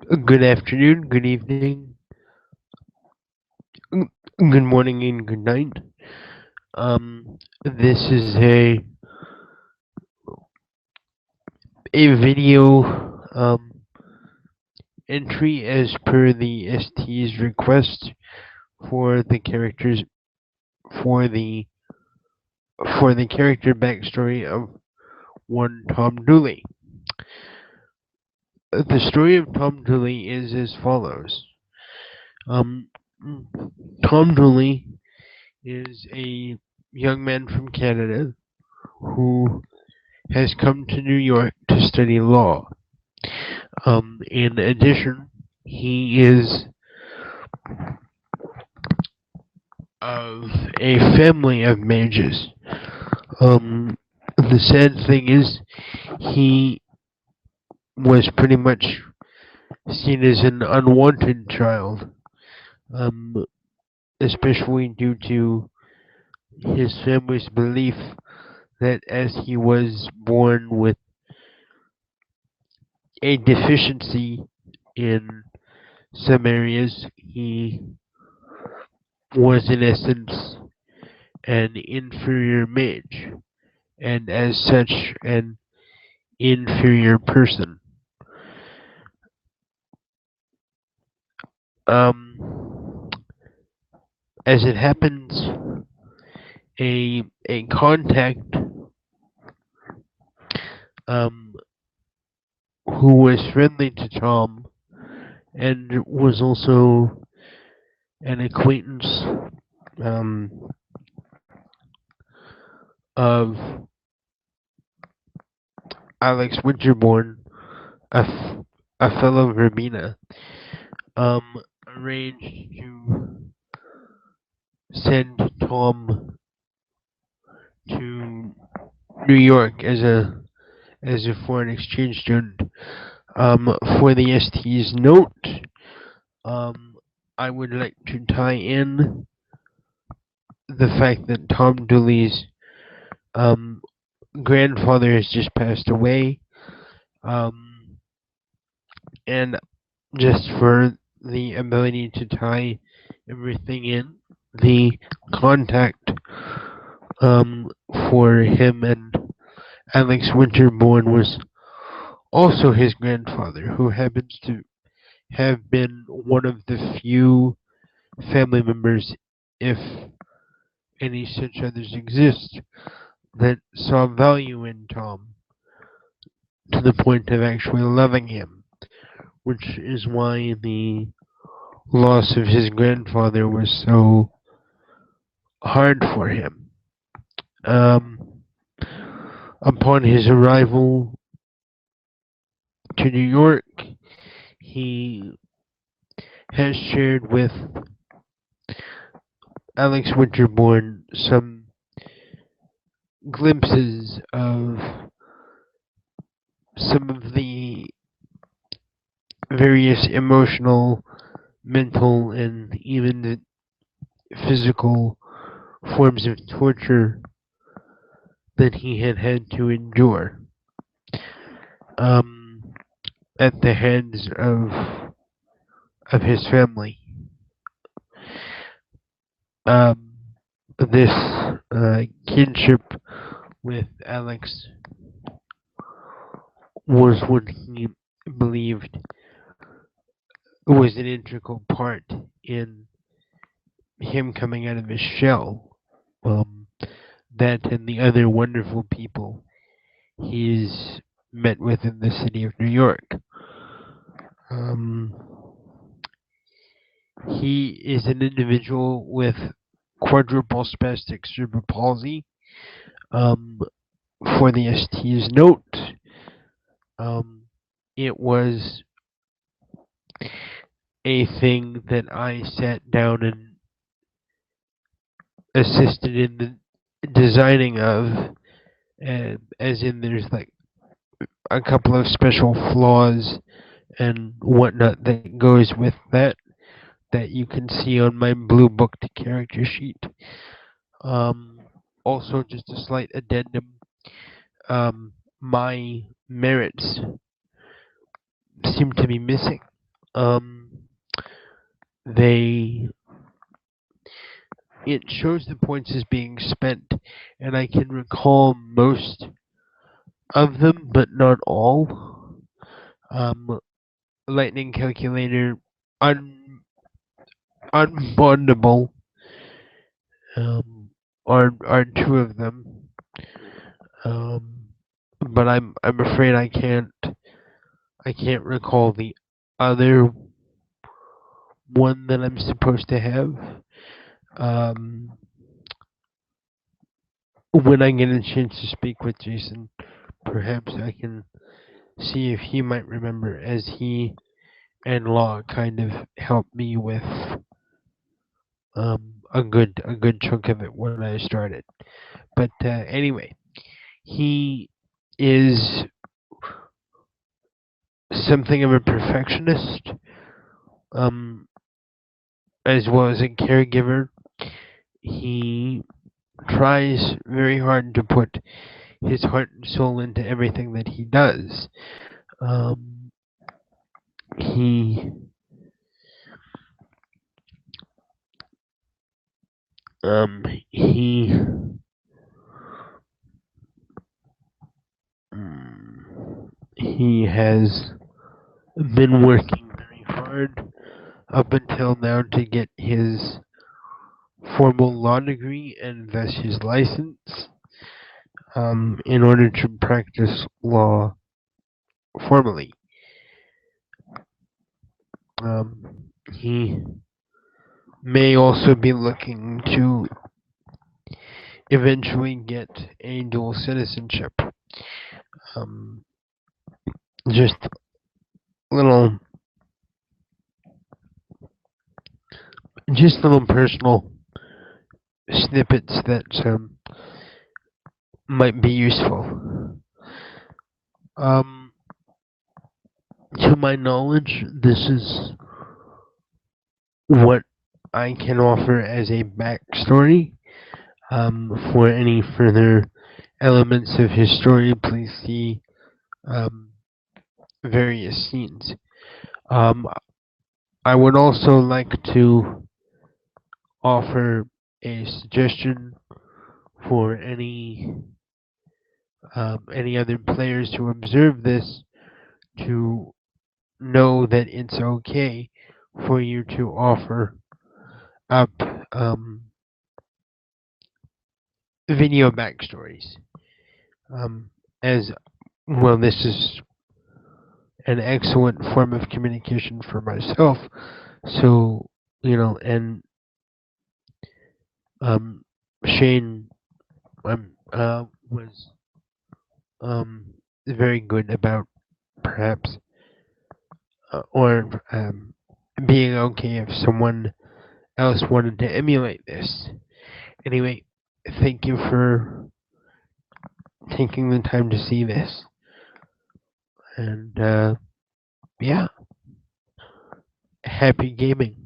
Good afternoon, good evening, good morning, and good night. This is a video entry as per the ST's request for the characters for the for the character backstory of one Tom Dooley. The story of Tom Dooley is as follows. Um, Tom Dooley is a young man from Canada who has come to New York to study law. In addition, he is of a family of mages. The sad thing is, he was pretty much seen as an unwanted child, um, especially due to his family's belief that as he was born with a deficiency in some areas, he was in essence an inferior mage, and as such, an inferior person. Um, as it happens, a contact um, who was friendly to Tom and was also an acquaintance um, of Alex Winterbourne, a fellow Verbena, arranged to send Tom to New York as a foreign exchange student. For the ST's note, um, I would like to tie in the fact that Tom Dooley's um, grandfather has just passed away, um, and just for the ability to tie everything in, the contact for him and Alex Winterbourne was also his grandfather, who happens to have been one of the few family members, if any such others exist, that saw value in Tom to the point of actually loving him, which is why the loss of his grandfather was so hard for him. Um, upon his arrival to New York, he has shared with Alex Winterbourne some glimpses of some of the various emotional, mental, and even the physical forms of torture that he had to endure um, at the hands of his family. Um, this kinship with Alex was what he believed was an integral part in him coming out of his shell. Um, that and the other wonderful people he's met with in the city of New York. Um, he is an individual with quadruple spastic cerebral palsy. Um, for the ST's note, um, it was a thing that I sat down and assisted in the designing of, as in there's like a couple of special flaws and whatnot that goes with that you can see on my blue booked character sheet. Um, Also, just a slight addendum. My merits seem to be missing. Um, they it shows the points as being spent, and I can recall most of them, but not all. Um, Lightning Calculator, Unbondable, um, are two of them. Um, but I'm afraid I can't recall the other one that I'm supposed to have. Um, when I get a chance to speak with Jason, perhaps I can see if he might remember, as he and Law kind of helped me with a good chunk of it when I started. But anyway, he is something of a perfectionist, um, as well as a caregiver. He tries very hard to put his heart and soul into everything that he does. Um, he um, he he has been working very hard up until now to get his formal law degree and thus his license, in order to practice law formally. He may also be looking to eventually get a dual citizenship. Um, just little, just little personal snippets that might be useful. Um, to my knowledge, this is what I can offer as a backstory. For any further elements of his story, please see um, various scenes. Um, I would also like to offer a suggestion for any other players who observe this to know that it's okay for you to offer up um, video backstories. As well, this is an excellent form of communication for myself. So, and um, Shane was very good about perhaps or being okay if someone else wanted to emulate this. Anyway, thank you for taking the time to see this. And yeah, happy gaming.